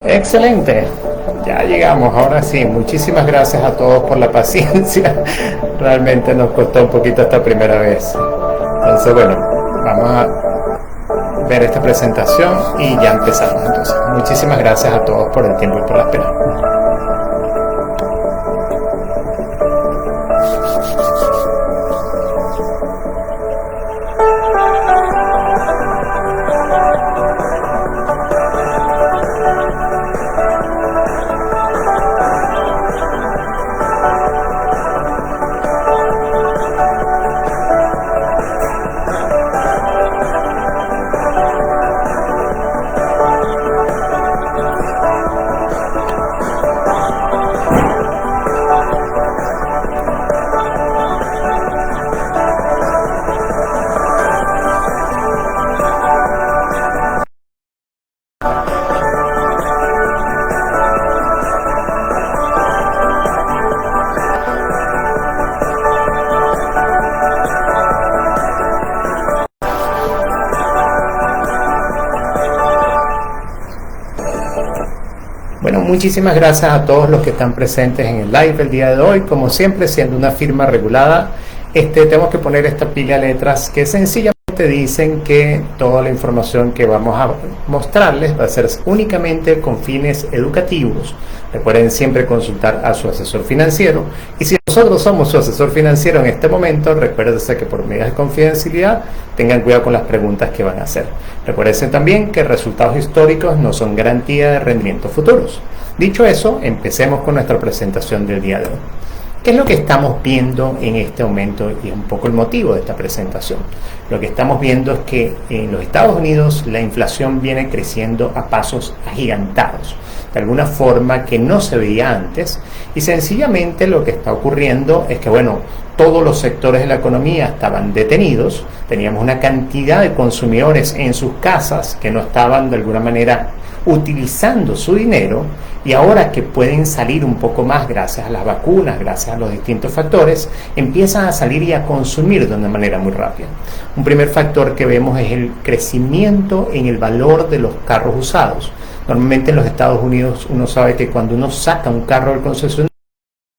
Excelente, ya llegamos, ahora sí, muchísimas gracias a todos por la paciencia, realmente nos costó un poquito esta primera vez. Entonces bueno, vamos a ver esta presentación y ya empezamos. Entonces, muchísimas gracias a todos por el tiempo y por la espera. Bueno, muchísimas gracias a todos los que están presentes en el live el día de hoy. Como siempre, siendo una firma regulada, tenemos que poner esta pila de letras que sencillamente dicen que toda la información que vamos a mostrarles va a ser únicamente con fines educativos. Recuerden siempre consultar a su asesor financiero, y si nosotros somos su asesor financiero en este momento, recuerden que por medidas de confidencialidad tengan cuidado con las preguntas que van a hacer. Recuerden también que resultados históricos no son garantía de rendimientos futuros. Dicho eso, empecemos con nuestra presentación del día de hoy. ¿Qué es lo que estamos viendo en este momento? Y es un poco el motivo de esta presentación. Lo que estamos viendo es que en los Estados Unidos la inflación viene creciendo a pasos agigantados, de alguna forma que no se veía antes, y sencillamente lo que está ocurriendo es que, bueno, todos los sectores de la economía estaban detenidos, teníamos una cantidad de consumidores en sus casas que no estaban de alguna manera utilizando su dinero, y ahora que pueden salir un poco más gracias a las vacunas, gracias a los distintos factores, empiezan a salir y a consumir de una manera muy rápida. Un primer factor que vemos es el crecimiento en el valor de los carros usados. Normalmente en los Estados Unidos uno sabe que cuando uno saca un carro del concesionario,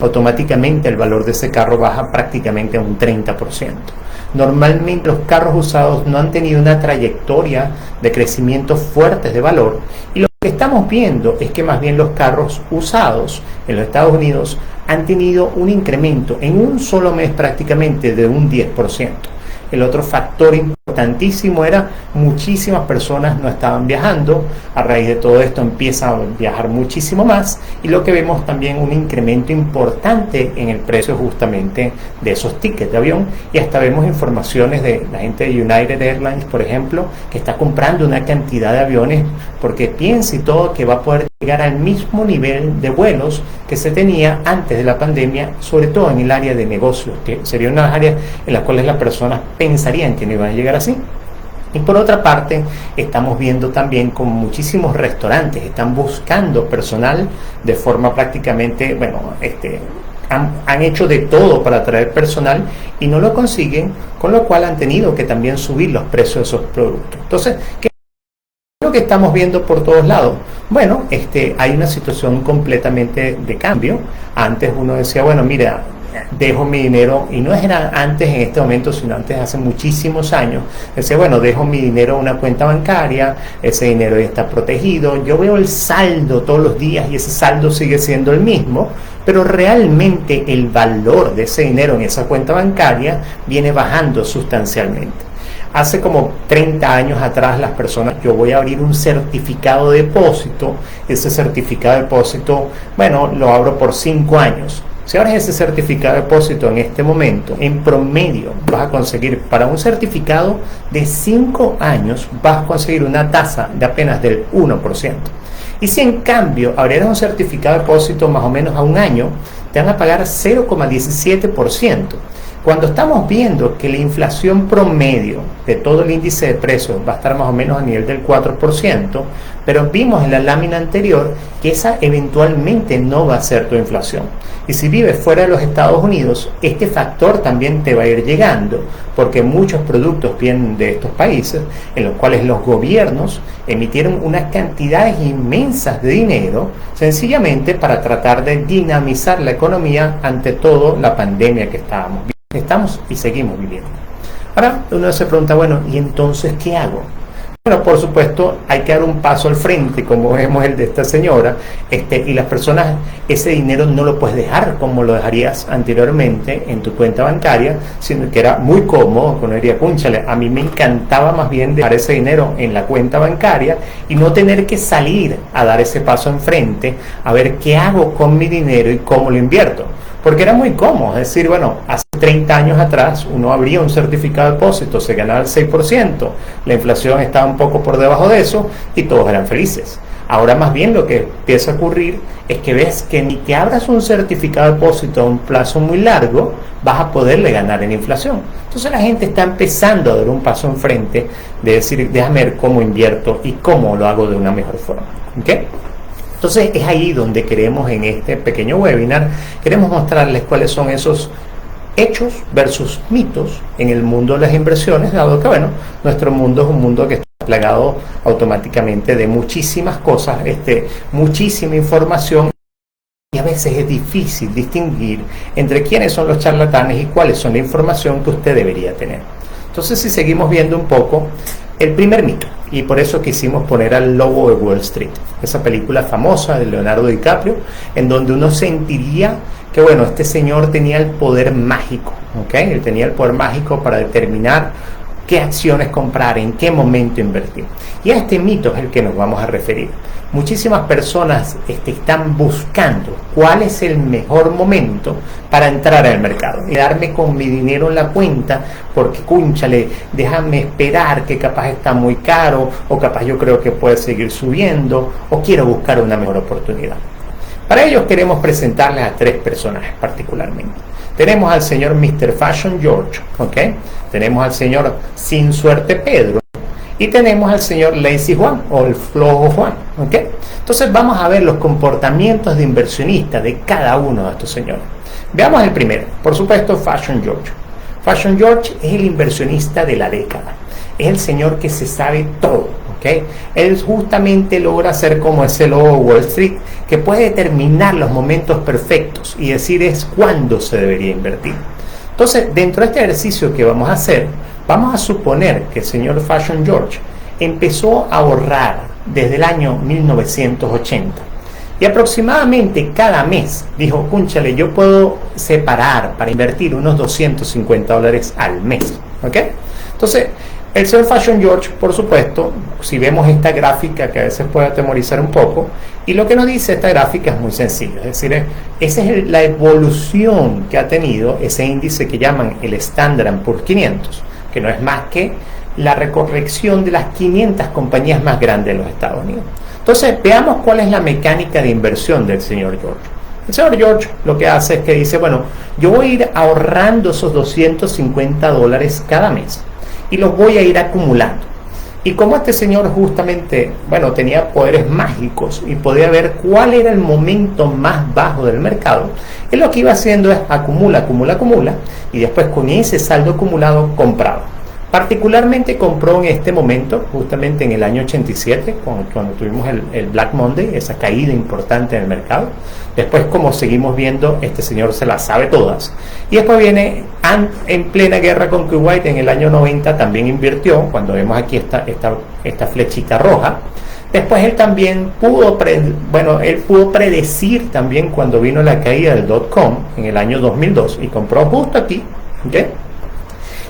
automáticamente el valor de ese carro baja prácticamente a un 30%. Normalmente los carros usados no han tenido una trayectoria de crecimiento fuertes de valor, y lo que estamos viendo es que más bien los carros usados en los Estados Unidos han tenido un incremento en un solo mes prácticamente de un 10%. El otro factor importantísimo era muchísimas personas no estaban viajando. A raíz de todo esto empiezan a viajar muchísimo más, y lo que vemos también un incremento importante en el precio justamente de esos tickets de avión, y hasta vemos informaciones de la gente de United Airlines, por ejemplo, que está comprando una cantidad de aviones porque piensa y todo que va a poder llegar al mismo nivel de vuelos que se tenía antes de la pandemia, sobre todo en el área de negocios, que sería una área en la cual las personas pensarían que no iban a llegar así. Y por otra parte, estamos viendo también como muchísimos restaurantes están buscando personal de forma prácticamente, han hecho de todo para atraer personal y no lo consiguen, con lo cual han tenido que también subir los precios de esos productos. Entonces, ¿qué es lo que estamos viendo por todos lados? Bueno, hay una situación completamente de cambio. Antes uno decía, bueno, mira, dejo mi dinero, y no era antes en este momento, sino antes hace muchísimos años, decía, bueno, dejo mi dinero en una cuenta bancaria, ese dinero ya está protegido, yo veo el saldo todos los días y ese saldo sigue siendo el mismo, pero realmente el valor de ese dinero en esa cuenta bancaria viene bajando sustancialmente. Hace como 30 años atrás las personas, yo voy a abrir un certificado de depósito, ese certificado de depósito, bueno, lo abro por 5 años. Si abres ese certificado de depósito en este momento, en promedio vas a conseguir para un certificado de 5 años, vas a conseguir una tasa de apenas del 1%. Y si en cambio abrieras un certificado de depósito más o menos a un año, te van a pagar 0,17%. Cuando estamos viendo que la inflación promedio de todo el índice de precios va a estar más o menos a nivel del 4%, pero vimos en la lámina anterior que esa eventualmente no va a ser tu inflación. Y si vives fuera de los Estados Unidos, este factor también te va a ir llegando, porque muchos productos vienen de estos países en los cuales los gobiernos emitieron unas cantidades inmensas de dinero sencillamente para tratar de dinamizar la economía ante todo la pandemia que estamos y seguimos viviendo. Ahora uno se pregunta, bueno, ¿y entonces qué hago? Bueno, por supuesto, hay que dar un paso al frente, como vemos el de esta señora, y las personas, ese dinero no lo puedes dejar como lo dejarías anteriormente en tu cuenta bancaria, sino que era muy cómodo, cuando diría, cúnchale, a mí me encantaba más bien dejar ese dinero en la cuenta bancaria y no tener que salir a dar ese paso enfrente, a ver qué hago con mi dinero y cómo lo invierto. Porque era muy cómodo, es decir, bueno, hace 30 años atrás uno abría un certificado de depósito, se ganaba el 6%, la inflación estaba un poco por debajo de eso y todos eran felices. Ahora más bien lo que empieza a ocurrir es que ves que ni que abras un certificado de depósito a un plazo muy largo, vas a poderle ganar en inflación. Entonces la gente está empezando a dar un paso enfrente de decir, déjame ver cómo invierto y cómo lo hago de una mejor forma. ¿Okay? Entonces es ahí donde queremos, en este pequeño webinar, queremos mostrarles cuáles son esos hechos versus mitos en el mundo de las inversiones, dado que, bueno, nuestro mundo es un mundo que está plagado automáticamente de muchísimas cosas, muchísima información, y a veces es difícil distinguir entre quiénes son los charlatanes y cuáles son la información que usted debería tener. Entonces, si seguimos viendo un poco el primer mito, y por eso quisimos poner al lobo de Wall Street, esa película famosa de Leonardo DiCaprio, en donde uno sentiría que, bueno, este señor tenía el poder mágico, ¿ok? Él tenía el poder mágico para determinar qué acciones comprar, en qué momento invertir. Y a este mito es el que nos vamos a referir. Muchísimas personas están buscando cuál es el mejor momento para entrar al mercado. Quedarme con mi dinero en la cuenta porque, cúnchale, déjame esperar que capaz está muy caro, o capaz yo creo que puede seguir subiendo, o quiero buscar una mejor oportunidad. Para ello queremos presentarles a tres personajes particularmente. Tenemos al señor Mr. Fashion George, ¿ok? Tenemos al señor Sin Suerte Pedro y tenemos al señor Lazy Juan o el Flojo Juan, ¿ok? Entonces vamos a ver los comportamientos de inversionista de cada uno de estos señores. Veamos el primero, por supuesto, Fashion George. Fashion George es el inversionista de la década. Es el señor que se sabe todo, ¿ok? Él justamente logra ser como ese lobo de Wall Street que puede determinar los momentos perfectos y decir es cuándo se debería invertir. Entonces, dentro de este ejercicio que vamos a hacer, vamos a suponer que el señor Fashion George empezó a ahorrar desde el año 1980 y aproximadamente cada mes dijo, cúnchale, yo puedo separar para invertir unos $250 al mes, ¿ok? Entonces, el señor Fashion George, por supuesto, si vemos esta gráfica que a veces puede atemorizar un poco, y lo que nos dice esta gráfica es muy sencillo, es decir, esa es la evolución que ha tenido ese índice que llaman el Standard & Poor's 500, que no es más que la recorrección de las 500 compañías más grandes de los Estados Unidos. Entonces, veamos cuál es la mecánica de inversión del señor George. El señor George lo que hace es que dice, bueno, yo voy a ir ahorrando esos $250 cada mes y los voy a ir acumulando. Y como este señor justamente, bueno, tenía poderes mágicos y podía ver cuál era el momento más bajo del mercado, él lo que iba haciendo es acumula, y después con ese saldo acumulado compraba. Particularmente compró en este momento, justamente en el año 87, cuando tuvimos el Black Monday, esa caída importante en el mercado. Después, como seguimos viendo, este señor se las sabe todas. Y después viene en plena guerra con Kuwait, en el año 90 también invirtió, cuando vemos aquí esta flechita roja. Después él también pudo predecir también cuando vino la caída del .com en el año 2002 y compró justo aquí, ¿okay?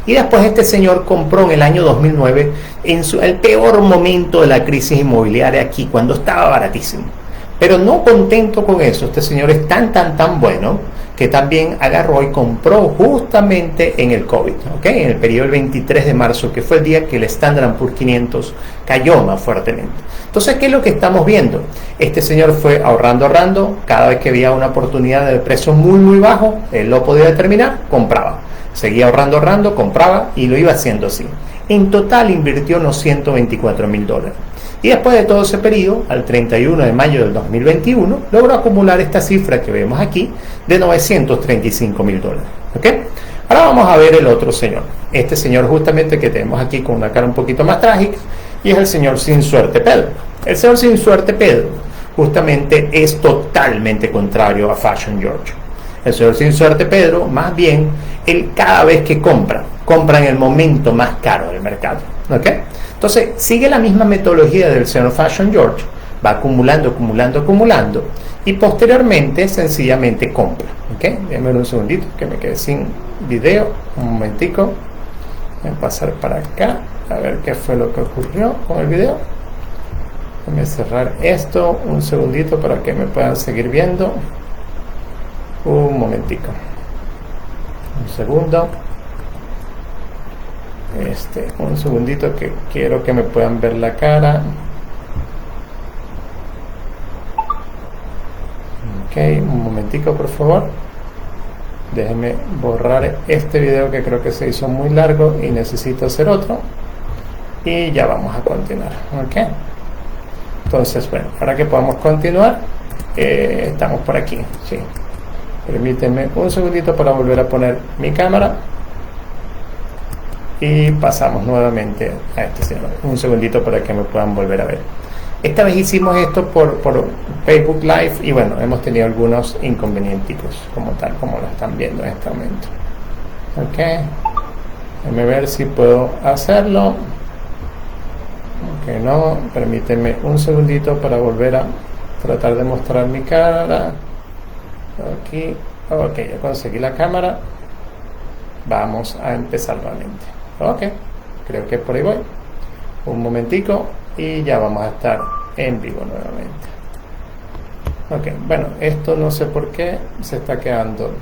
Y después este señor compró en el año 2009 en el peor momento de la crisis inmobiliaria aquí, cuando estaba baratísimo. Pero no contento con eso, este señor es tan bueno que también agarró y compró justamente en el COVID, ¿okay? En el periodo del 23 de marzo, que fue el día que el Standard & Poor's 500 cayó más fuertemente. Entonces, ¿qué es lo que estamos viendo? Este señor fue ahorrando, cada vez que veía una oportunidad de precio muy bajo, él lo podía determinar, compraba. Seguía ahorrando, compraba y lo iba haciendo así. En total invirtió unos 124 mil dólares. Y después de todo ese periodo, al 31 de mayo del 2021, logró acumular esta cifra que vemos aquí de 935 mil dólares. ¿Ok? Ahora vamos a ver el otro señor. Este señor justamente que tenemos aquí con una cara un poquito más trágica, y es el señor Sin Suerte Pedro. El señor Sin Suerte Pedro justamente es totalmente contrario a Fashion George. El señor Sin Suerte Pedro, más bien, él cada vez que compra en el momento más caro del mercado. ¿Ok? Entonces, sigue la misma metodología del señor Fashion George, va acumulando, y posteriormente, sencillamente compra. ¿Ok? Déjenme un segundito, que me quedé sin video, un momentico. Voy a pasar para acá, a ver qué fue lo que ocurrió con el video. Déjenme cerrar esto, un segundito para que me puedan seguir viendo. Un momentico. Un segundo. Un segundito que quiero que me puedan ver la cara. Ok, un momentico por favor. Déjenme borrar este video que creo que se hizo muy largo y necesito hacer otro. Y ya vamos a continuar. Ok. Entonces, bueno, para que podamos continuar, estamos por aquí. Sí. Permítanme un segundito para volver a poner mi cámara. Y pasamos nuevamente a este señor. Un segundito para que me puedan volver a ver. Esta vez hicimos esto por Facebook Live y bueno, hemos tenido algunos inconvenientes como tal, como lo están viendo en este momento. Ok. Déjenme ver si puedo hacerlo. Ok, no. Permítanme un segundito para volver a tratar de mostrar mi cara. Aquí. Ok, ya conseguí la cámara. Vamos a empezar nuevamente. Ok, creo que por ahí voy. Un momentico y ya vamos a estar en vivo nuevamente. Ok, bueno, esto no sé por qué se está quedando.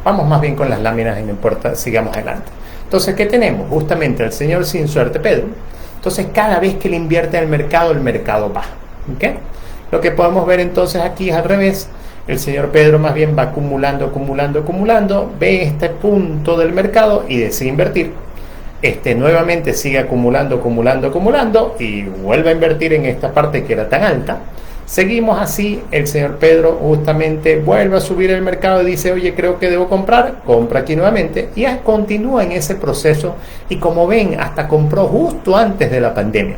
Vamos más bien con las láminas y no importa, sigamos adelante. Entonces, ¿qué tenemos? Justamente el señor Sin Suerte Pedro. Entonces, cada vez que le invierte en el mercado baja. ¿Ok? Lo que podemos ver entonces aquí es al revés. El señor Pedro más bien va acumulando, ve este punto del mercado y decide invertir. Nuevamente sigue acumulando y vuelve a invertir en esta parte que era tan alta. Seguimos así, el señor Pedro justamente vuelve a subir el mercado y dice, oye, creo que debo comprar, compra aquí nuevamente y continúa en ese proceso y como ven, hasta compró justo antes de la pandemia.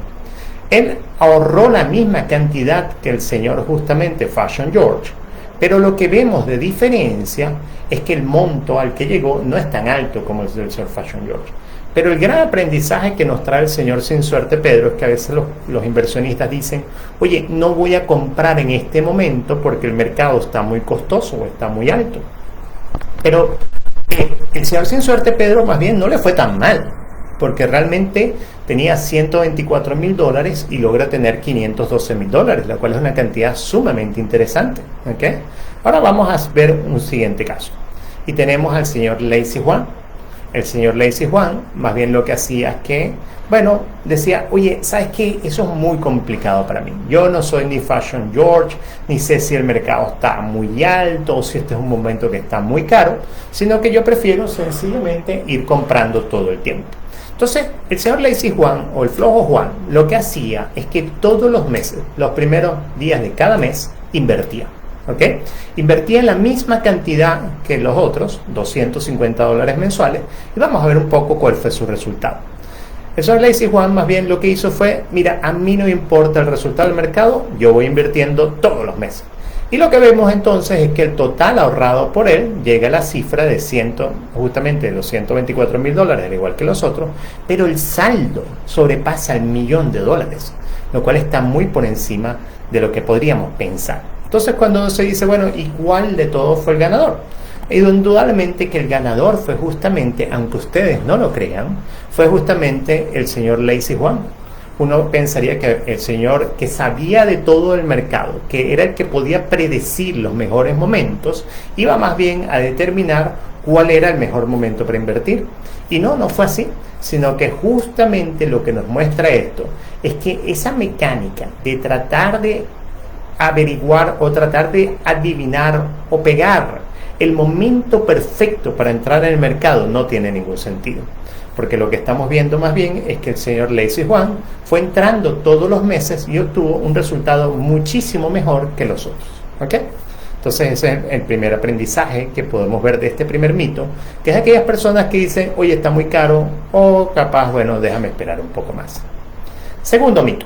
Él ahorró la misma cantidad que el señor justamente Fashion George, pero lo que vemos de diferencia es que el monto al que llegó no es tan alto como el del señor Fashion George. Pero el gran aprendizaje que nos trae el señor Sin Suerte Pedro es que a veces los inversionistas dicen, oye, no voy a comprar en este momento porque el mercado está muy costoso o está muy alto. Pero el señor Sin Suerte Pedro más bien no le fue tan mal, porque realmente tenía 124 mil dólares y logra tener 512 mil dólares, la cual es una cantidad sumamente interesante. ¿Okay? Ahora vamos a ver un siguiente caso. Y tenemos al señor Lazy Juan. El señor Lazy Juan, más bien lo que hacía es que, bueno, decía, oye, ¿sabes qué? Eso es muy complicado para mí. Yo no soy ni Fashion George, ni sé si el mercado está muy alto o si este es un momento que está muy caro, sino que yo prefiero sencillamente ir comprando todo el tiempo. Entonces, el señor Lazy Juan o el flojo Juan, lo que hacía es que todos los meses, los primeros días de cada mes, invertía. ¿Ok? Invertía en la misma cantidad que los otros, 250 dólares mensuales, y vamos a ver un poco cuál fue su resultado. El señor Lazy Juan más bien lo que hizo fue, mira, a mí no me importa el resultado del mercado, yo voy invirtiendo todos los meses. Y lo que vemos entonces es que el total ahorrado por él llega a la cifra de justamente los 124 mil dólares, al igual que los otros, pero el saldo sobrepasa el $1.000.000, lo cual está muy por encima de lo que podríamos pensar. Entonces cuando se dice, bueno, ¿y cuál de todos fue el ganador? Indudablemente que el ganador fue justamente, aunque ustedes no lo crean, fue justamente el señor Lazy Juan. Uno pensaría que el señor que sabía de todo el mercado, que era el que podía predecir los mejores momentos, iba más bien a determinar cuál era el mejor momento para invertir. Y no fue así, sino que justamente lo que nos muestra esto es que esa mecánica de tratar de averiguar o tratar de adivinar o pegar el momento perfecto para entrar en el mercado no tiene ningún sentido. Porque lo que estamos viendo más bien es que el señor Lazy Juan fue entrando todos los meses y obtuvo un resultado muchísimo mejor que los otros. ¿Ok? Entonces ese es el primer aprendizaje que podemos ver de este primer mito, que es aquellas personas que dicen, oye, está muy caro, o capaz, bueno, déjame esperar un poco más. Segundo mito.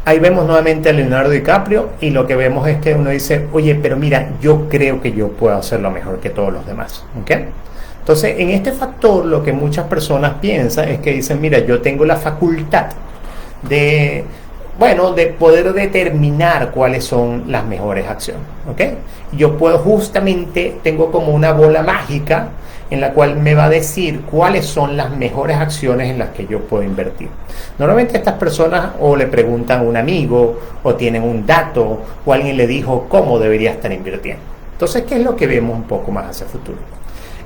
Ahí vemos nuevamente a Leonardo DiCaprio y lo que vemos es que uno dice, oye, pero mira, yo creo que yo puedo hacerlo mejor que todos los demás. ¿Ok? Entonces, en este factor, lo que muchas personas piensan es que dicen, mira, yo tengo la facultad de poder determinar cuáles son las mejores acciones, ¿ok? Yo puedo tengo como una bola mágica en la cual me va a decir cuáles son las mejores acciones en las que yo puedo invertir. Normalmente estas personas o le preguntan a un amigo, o tienen un dato, o alguien le dijo cómo debería estar invirtiendo. Entonces, ¿qué es lo que vemos un poco más hacia el futuro?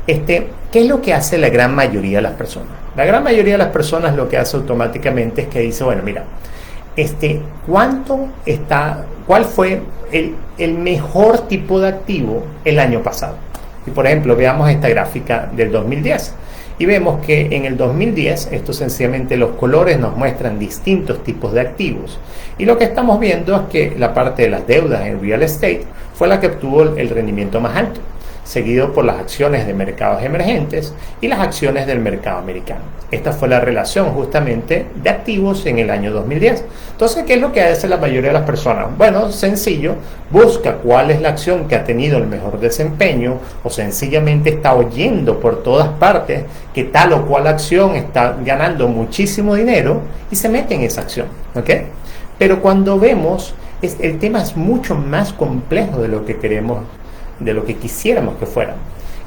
¿Qué es lo que hace la gran mayoría de las personas? La gran mayoría de las personas lo que hace automáticamente es que dice, bueno, mira, ¿cuál fue el mejor tipo de activo el año pasado? Y por ejemplo, veamos esta gráfica del 2010 y vemos que en el 2010, esto sencillamente los colores nos muestran distintos tipos de activos, y lo que estamos viendo es que la parte de las deudas en real estate fue la que obtuvo el rendimiento más alto, seguido por las acciones de mercados emergentes y las acciones del mercado americano. Esta fue la relación justamente de activos en el año 2010. Entonces, ¿qué es lo que hace la mayoría de las personas? Bueno, sencillo, busca cuál es la acción que ha tenido el mejor desempeño, o sencillamente está oyendo por todas partes que tal o cual acción está ganando muchísimo dinero y se mete en esa acción, ¿ok? Pero cuando vemos, el tema es mucho más complejo de lo que queremos, de lo que quisiéramos que fuera.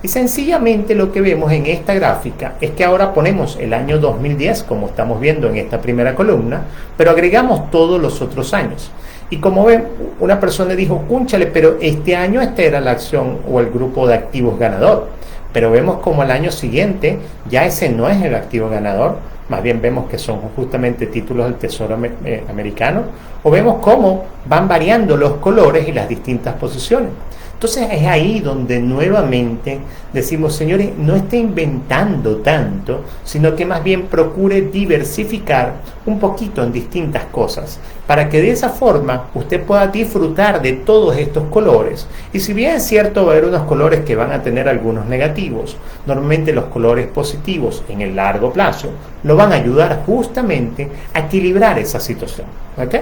Y sencillamente lo que vemos en esta gráfica es que ahora ponemos el año 2010, como estamos viendo en esta primera columna, pero agregamos todos los otros años. Y como ven, una persona dijo, cúnchale, pero este año esta era la acción o el grupo de activos ganador. Pero vemos como al año siguiente ya ese no es el activo ganador, más bien vemos que son justamente títulos del Tesoro americano, o vemos cómo van variando los colores y las distintas posiciones. Entonces es ahí donde nuevamente decimos, señores, no esté inventando tanto, sino que más bien procure diversificar un poquito en distintas cosas, para que de esa forma usted pueda disfrutar de todos estos colores. Y si bien es cierto, va a haber unos colores que van a tener algunos negativos, normalmente los colores positivos en el largo plazo lo van a ayudar justamente a equilibrar esa situación. ¿Ok?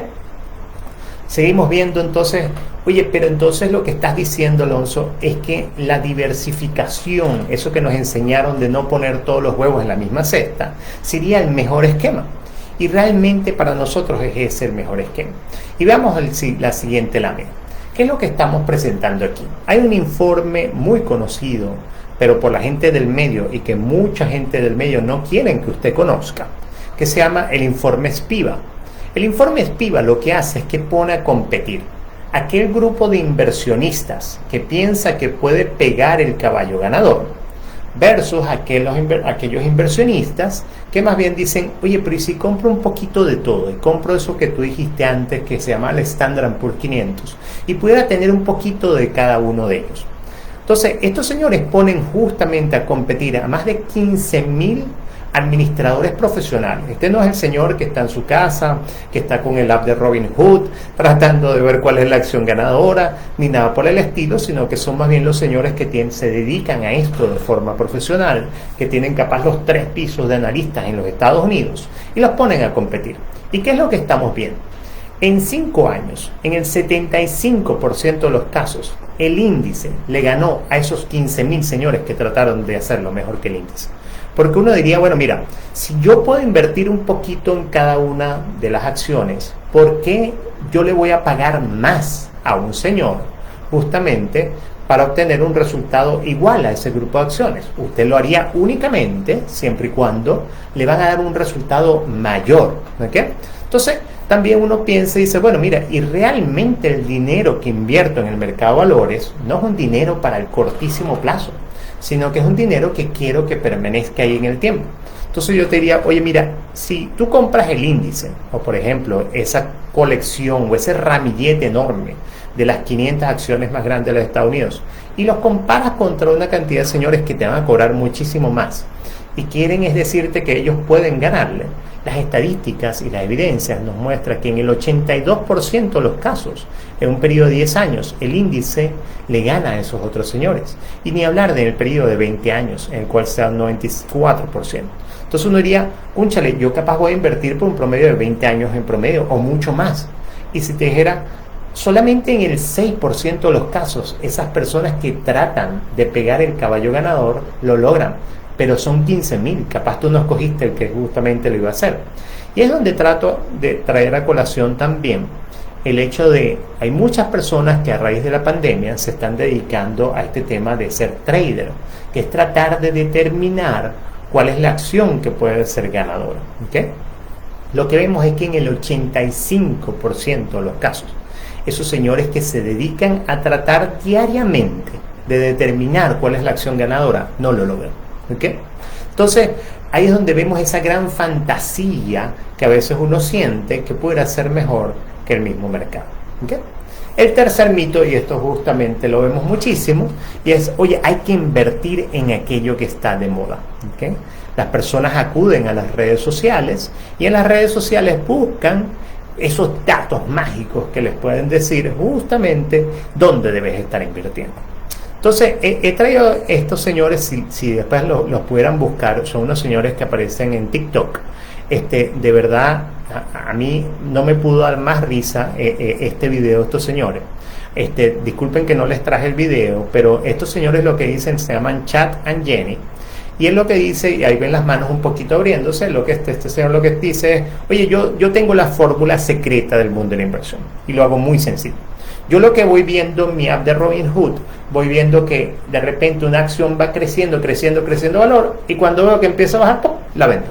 Seguimos viendo entonces, oye, pero entonces lo que estás diciendo, Alonso, es que la diversificación, eso que nos enseñaron de no poner todos los huevos en la misma cesta, sería el mejor esquema. Y realmente para nosotros es ese el mejor esquema. Y veamos la siguiente lámina. ¿Qué es lo que estamos presentando aquí? Hay un informe muy conocido, pero por la gente del medio, y que mucha gente del medio no quieren que usted conozca, que se llama el informe SPIVA. El informe SPIVA lo que hace es que pone a competir aquel grupo de inversionistas que piensa que puede pegar el caballo ganador versus aquellos inversionistas que más bien dicen, oye, pero ¿y si compro un poquito de todo? Y compro eso que tú dijiste antes, que se llama el Standard & Poor's 500, y pudiera tener un poquito de cada uno de ellos. Entonces, estos señores ponen justamente a competir a más de 15.000 administradores profesionales. Este no es el señor que está en su casa, que está con el app de Robinhood tratando de ver cuál es la acción ganadora, ni nada por el estilo, sino que son más bien los señores que se dedican a esto de forma profesional, que tienen capaz los 3 pisos de analistas en los Estados Unidos y los ponen a competir. ¿Y qué es lo que estamos viendo? En 5 años, en el 75% de los casos, el índice le ganó a esos 15.000 señores que trataron de hacerlo mejor que el índice. Porque uno diría, bueno, mira, si yo puedo invertir un poquito en cada una de las acciones, ¿por qué yo le voy a pagar más a un señor justamente para obtener un resultado igual a ese grupo de acciones? Usted lo haría únicamente siempre y cuando le van a dar un resultado mayor, ¿ok? Entonces, también uno piensa y dice, bueno, mira, y realmente el dinero que invierto en el mercado de valores no es un dinero para el cortísimo plazo, sino que es un dinero que quiero que permanezca ahí en el tiempo. Entonces yo te diría, oye, mira, si tú compras el índice, o por ejemplo, esa colección o ese ramillete enorme de las 500 acciones más grandes de los Estados Unidos y los comparas contra una cantidad de señores que te van a cobrar muchísimo más y quieren es decirte que ellos pueden ganarle, las estadísticas y las evidencias nos muestran que en el 82% de los casos, en un periodo de 10 años, el índice le gana a esos otros señores. Y ni hablar del periodo de 20 años, en el cual sea un 94%. Entonces uno diría, cúnchale, yo capaz voy a invertir por un promedio de 20 años en promedio, o mucho más. Y si te dijera, solamente en el 6% de los casos, esas personas que tratan de pegar el caballo ganador, lo logran. Pero son 15.000, capaz tú no escogiste el que justamente lo iba a hacer. Y es donde trato de traer a colación también el hecho de, hay muchas personas que a raíz de la pandemia se están dedicando a este tema de ser trader, que es tratar de determinar cuál es la acción que puede ser ganadora. ¿Okay? Lo que vemos es que en el 85% de los casos, esos señores que se dedican a tratar diariamente de determinar cuál es la acción ganadora, no lo logran. ¿Okay? Entonces, ahí es donde vemos esa gran fantasía que a veces uno siente que pudiera ser mejor que el mismo mercado. ¿Okay? El tercer mito, y esto justamente lo vemos muchísimo, y es, oye, hay que invertir en aquello que está de moda. ¿Okay? Las personas acuden a las redes sociales y en las redes sociales buscan esos datos mágicos que les pueden decir justamente dónde debes estar invirtiendo. Entonces, he traído estos señores, si después los pudieran buscar, son unos señores que aparecen en TikTok. De verdad, a mí no me pudo dar más risa este video de estos señores. Disculpen que no les traje el video, pero estos señores lo que dicen se llaman Chad and Jenny. Y él lo que dice, y ahí ven las manos un poquito abriéndose, lo que este señor lo que dice es, oye, yo tengo la fórmula secreta del mundo de la inversión. Y lo hago muy sencillo. Yo lo que voy viendo en mi app de Robinhood, voy viendo que de repente una acción va creciendo valor, y cuando veo que empieza a bajar, ¡pum!, la vendo.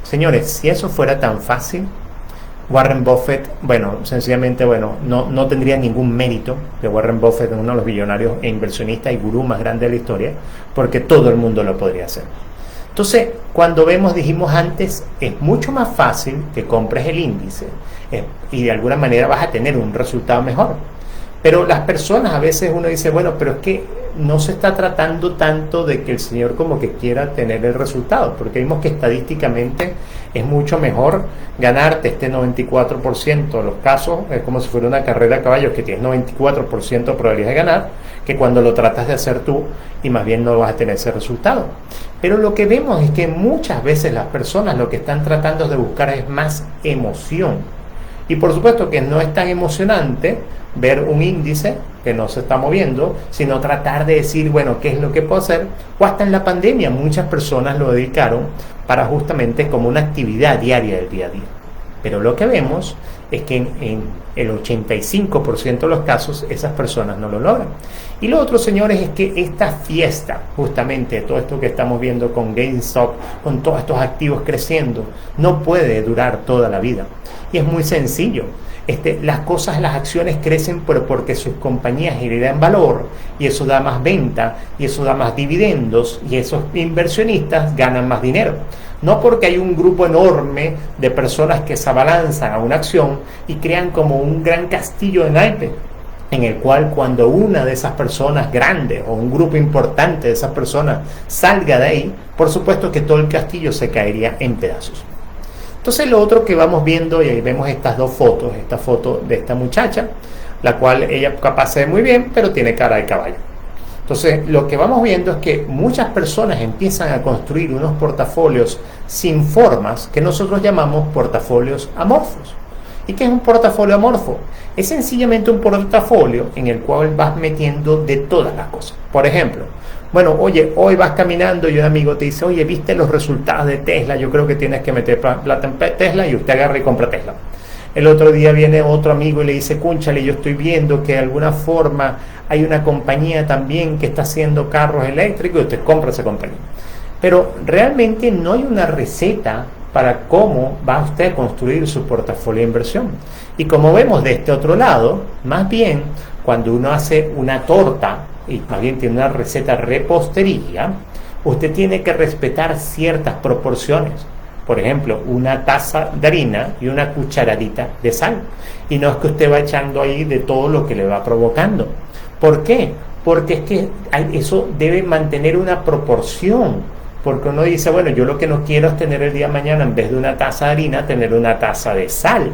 Señores, si eso fuera tan fácil, Warren Buffett, sencillamente, no tendría ningún mérito de Warren Buffett, uno de los billonarios e inversionistas y gurú más grandes de la historia, porque todo el mundo lo podría hacer. Entonces, cuando dijimos antes, es mucho más fácil que compres el índice y de alguna manera vas a tener un resultado mejor. Pero las personas, a veces uno dice, pero es que no se está tratando tanto de que el señor como que quiera tener el resultado, porque vimos que estadísticamente es mucho mejor ganarte este 94% de los casos, es como si fuera una carrera de caballos que tienes 94% de probabilidad de ganar, que cuando lo tratas de hacer tú y más bien no vas a tener ese resultado. Pero lo que vemos es que muchas veces las personas lo que están tratando de buscar es más emoción. Y por supuesto que no es tan emocionante ver un índice que no se está moviendo, sino tratar de decir, ¿qué es lo que puedo hacer? O hasta en la pandemia muchas personas lo dedicaron para justamente como una actividad diaria del día a día. Pero lo que vemos es que en el 85% de los casos esas personas no lo logran. Y lo otro, señores, es que esta fiesta, justamente todo esto que estamos viendo con GameStop, con todos estos activos creciendo, no puede durar toda la vida. Y es muy sencillo. Las acciones crecen porque sus compañías generan valor y eso da más venta y eso da más dividendos y esos inversionistas ganan más dinero. No porque hay un grupo enorme de personas que se abalanzan a una acción y crean como un gran castillo de naipes, en el cual cuando una de esas personas grandes o un grupo importante de esas personas salga de ahí, por supuesto que todo el castillo se caería en pedazos. Entonces lo otro que vamos viendo, y ahí vemos estas dos fotos, esta foto de esta muchacha, la cual ella capaz se ve muy bien, pero tiene cara de caballo. Entonces lo que vamos viendo es que muchas personas empiezan a construir unos portafolios sin formas que nosotros llamamos portafolios amorfos. ¿Y qué es un portafolio amorfo? Es sencillamente un portafolio en el cual vas metiendo de todas las cosas. Por ejemplo, hoy vas caminando y un amigo te dice, oye, ¿viste los resultados de Tesla? Yo creo que tienes que meter plata en Tesla, y usted agarra y compra Tesla. El otro día viene otro amigo y le dice, cúnchale, yo estoy viendo que de alguna forma hay una compañía también que está haciendo carros eléctricos, y usted compra esa compañía. Pero realmente no hay una receta para cómo va usted a construir su portafolio de inversión. Y como vemos de este otro lado, más bien cuando uno hace una torta y más bien tiene una receta repostería, usted tiene que respetar ciertas proporciones. por ejemplo, una taza de harina y una cucharadita de sal. Y no es que usted va echando ahí de todo lo que le va provocando. ¿Por qué? Porque es que eso debe mantener una proporción. Porque uno dice, bueno, yo lo que no quiero es tener el día de mañana, en vez de una taza de harina, tener una taza de sal.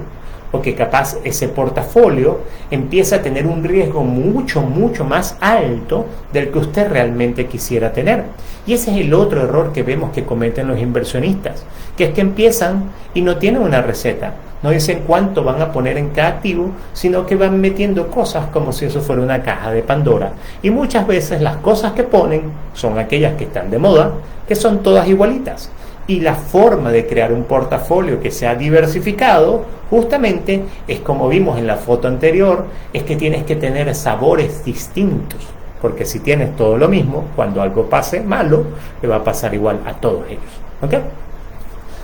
Porque capaz ese portafolio empieza a tener un riesgo mucho, mucho más alto del que usted realmente quisiera tener. Y ese es el otro error que vemos que cometen los inversionistas, que es que empiezan y no tienen una receta. No dicen cuánto van a poner en cada activo, sino que van metiendo cosas como si eso fuera una caja de Pandora. Y muchas veces las cosas que ponen son aquellas que están de moda, que son todas igualitas. Y la forma de crear un portafolio que sea diversificado, justamente, es como vimos en la foto anterior, es que tienes que tener sabores distintos. Porque si tienes todo lo mismo, cuando algo pase malo, le va a pasar igual a todos ellos. ¿Ok?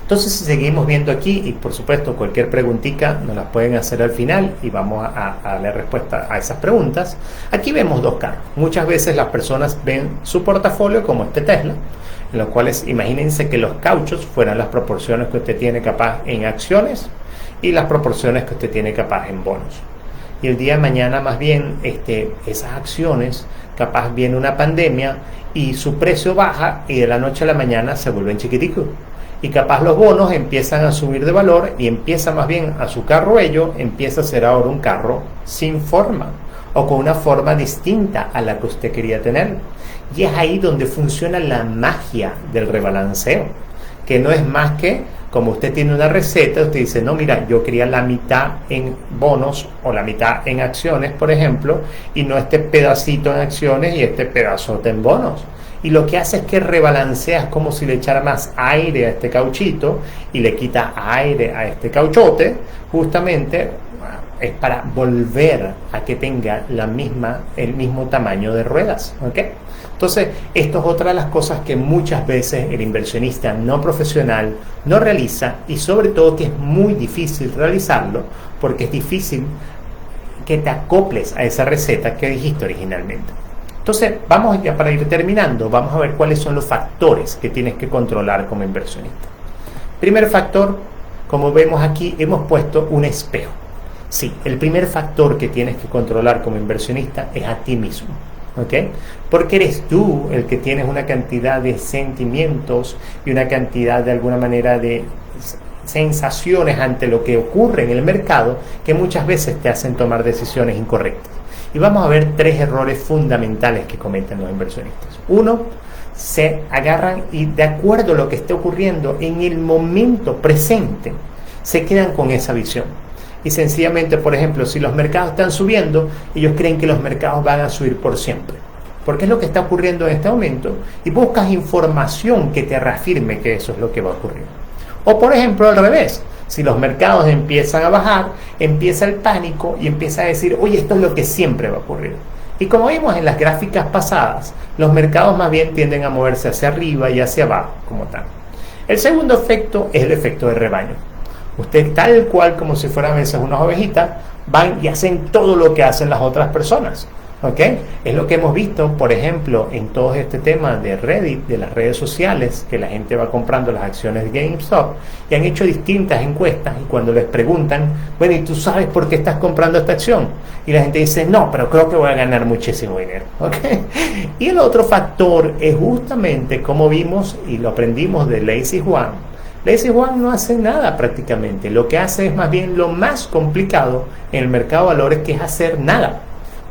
Entonces, si seguimos viendo aquí, y por supuesto cualquier preguntita nos las pueden hacer al final y vamos a darle respuesta a esas preguntas. Aquí vemos dos carros. Muchas veces las personas ven su portafolio como este Tesla, en los cuales imagínense que los cauchos fueran las proporciones que usted tiene capaz en acciones y las proporciones que usted tiene capaz en bonos. Y el día de mañana más bien esas acciones, capaz viene una pandemia y su precio baja y de la noche a la mañana se vuelven chiquiticos. Y capaz los bonos empiezan a subir de valor y empieza más bien a su carro empieza a ser ahora un carro sin forma o con una forma distinta a la que usted quería tener. Y es ahí donde funciona la magia del rebalanceo, que no es más que, como usted tiene una receta, usted dice, no, mira, yo quería la mitad en bonos o la mitad en acciones, por ejemplo, y no este pedacito en acciones y este pedazote en bonos. Y lo que hace es que rebalancea, es como si le echara más aire a este cauchito y le quita aire a este cauchote, justamente es para volver a que tenga el mismo tamaño de ruedas. ¿Ok? Entonces, esto es otra de las cosas que muchas veces el inversionista no profesional no realiza, y sobre todo que es muy difícil realizarlo, porque es difícil que te acoples a esa receta que dijiste originalmente. Entonces, vamos ya para ir terminando, vamos a ver cuáles son los factores que tienes que controlar como inversionista. Primer factor, como vemos aquí, hemos puesto un espejo. Sí, el primer factor que tienes que controlar como inversionista es a ti mismo. ¿Ok? Porque eres tú el que tienes una cantidad de sentimientos y una cantidad de alguna manera de sensaciones ante lo que ocurre en el mercado que muchas veces te hacen tomar decisiones incorrectas. Y vamos a ver tres errores fundamentales que cometen los inversionistas. Uno, se agarran y de acuerdo a lo que esté ocurriendo en el momento presente, se quedan con esa visión. Y sencillamente, por ejemplo, si los mercados están subiendo, ellos creen que los mercados van a subir por siempre. Porque es lo que está ocurriendo en este momento. Y buscas información que te reafirme que eso es lo que va a ocurrir. O por ejemplo, al revés. Si los mercados empiezan a bajar, empieza el pánico y empieza a decir, oye, esto es lo que siempre va a ocurrir. Y como vimos en las gráficas pasadas, los mercados más bien tienden a moverse hacia arriba y hacia abajo, como tal. El segundo efecto es el efecto de rebaño. Usted, tal cual como si fueran a veces unas ovejitas, van y hacen todo lo que hacen las otras personas. ¿Ok? Es lo que hemos visto, por ejemplo, en todo este tema de Reddit, de las redes sociales, que la gente va comprando las acciones de GameStop y han hecho distintas encuestas y cuando les preguntan, bueno, ¿y tú sabes por qué estás comprando esta acción? Y la gente dice, no, pero creo que voy a ganar muchísimo dinero. ¿Ok? Y el otro factor es justamente como vimos y lo aprendimos de Lazy Juan. Lazy Juan no hace nada prácticamente, lo que hace es más bien lo más complicado en el mercado de valores, que es hacer nada.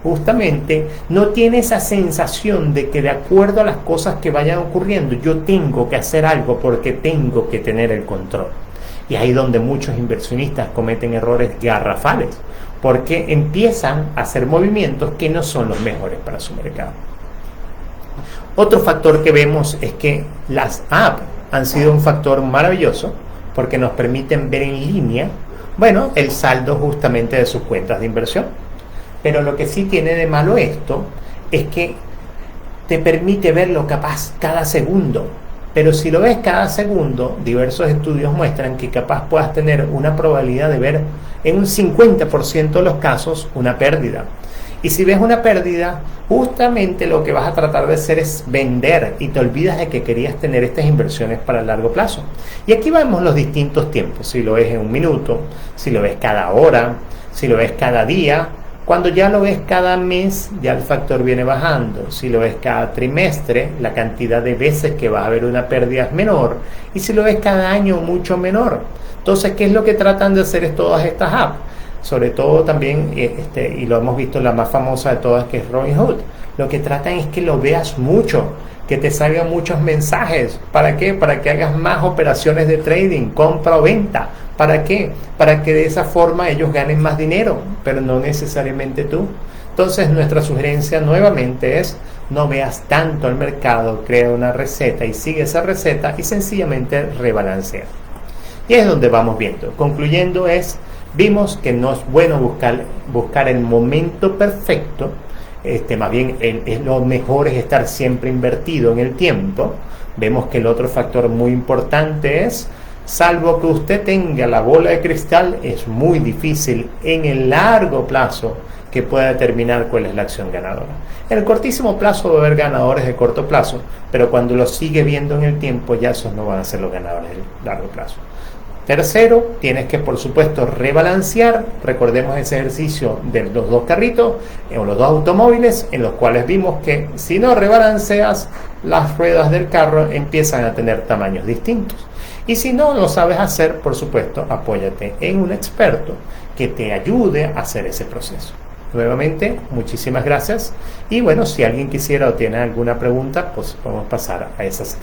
Justamente no tiene esa sensación de que de acuerdo a las cosas que vayan ocurriendo, yo tengo que hacer algo porque tengo que tener el control. Y ahí donde muchos inversionistas cometen errores garrafales, porque empiezan a hacer movimientos que no son los mejores para su mercado. Otro factor que vemos es que las apps han sido un factor maravilloso porque nos permiten ver en línea, bueno, el saldo justamente de sus cuentas de inversión. Pero lo que sí tiene de malo esto es que te permite verlo capaz cada segundo. Pero si lo ves cada segundo, diversos estudios muestran que capaz puedas tener una probabilidad de ver en un 50% de los casos una pérdida. Y si ves una pérdida, justamente lo que vas a tratar de hacer es vender y te olvidas de que querías tener estas inversiones para el largo plazo. Y aquí vemos los distintos tiempos, si lo ves en un minuto, si lo ves cada hora, si lo ves cada día. Cuando ya lo ves cada mes, ya el factor viene bajando. Si lo ves cada trimestre, la cantidad de veces que va a haber una pérdida es menor. Y si lo ves cada año, mucho menor. Entonces, ¿qué es lo que tratan de hacer todas estas apps? Sobre todo también, y lo hemos visto, la más famosa de todas, que es Robinhood. Lo que tratan es que lo veas mucho, que te salgan muchos mensajes. ¿Para qué? Para que hagas más operaciones de trading, compra o venta. ¿Para qué? Para que de esa forma ellos ganen más dinero, pero no necesariamente tú. Entonces, nuestra sugerencia nuevamente es: no veas tanto el mercado, crea una receta y sigue esa receta y sencillamente rebalancea. Y es donde vamos viendo. Concluyendo vimos que no es bueno buscar el momento perfecto. Más bien lo mejor es estar siempre invertido en el tiempo. Vemos que el otro factor muy importante es, salvo que usted tenga la bola de cristal, es muy difícil en el largo plazo que pueda determinar cuál es la acción ganadora. En el cortísimo plazo va a haber ganadores de corto plazo, pero cuando lo sigue viendo en el tiempo, ya esos no van a ser los ganadores de largo plazo. Tercero, tienes que, por supuesto, rebalancear. Recordemos ese ejercicio de los dos carritos o los dos automóviles, en los cuales vimos que si no rebalanceas, las ruedas del carro empiezan a tener tamaños distintos. Y si no lo sabes hacer, por supuesto, apóyate en un experto que te ayude a hacer ese proceso. Nuevamente, muchísimas gracias. Y bueno, si alguien quisiera o tiene alguna pregunta, pues podemos pasar a esa sección.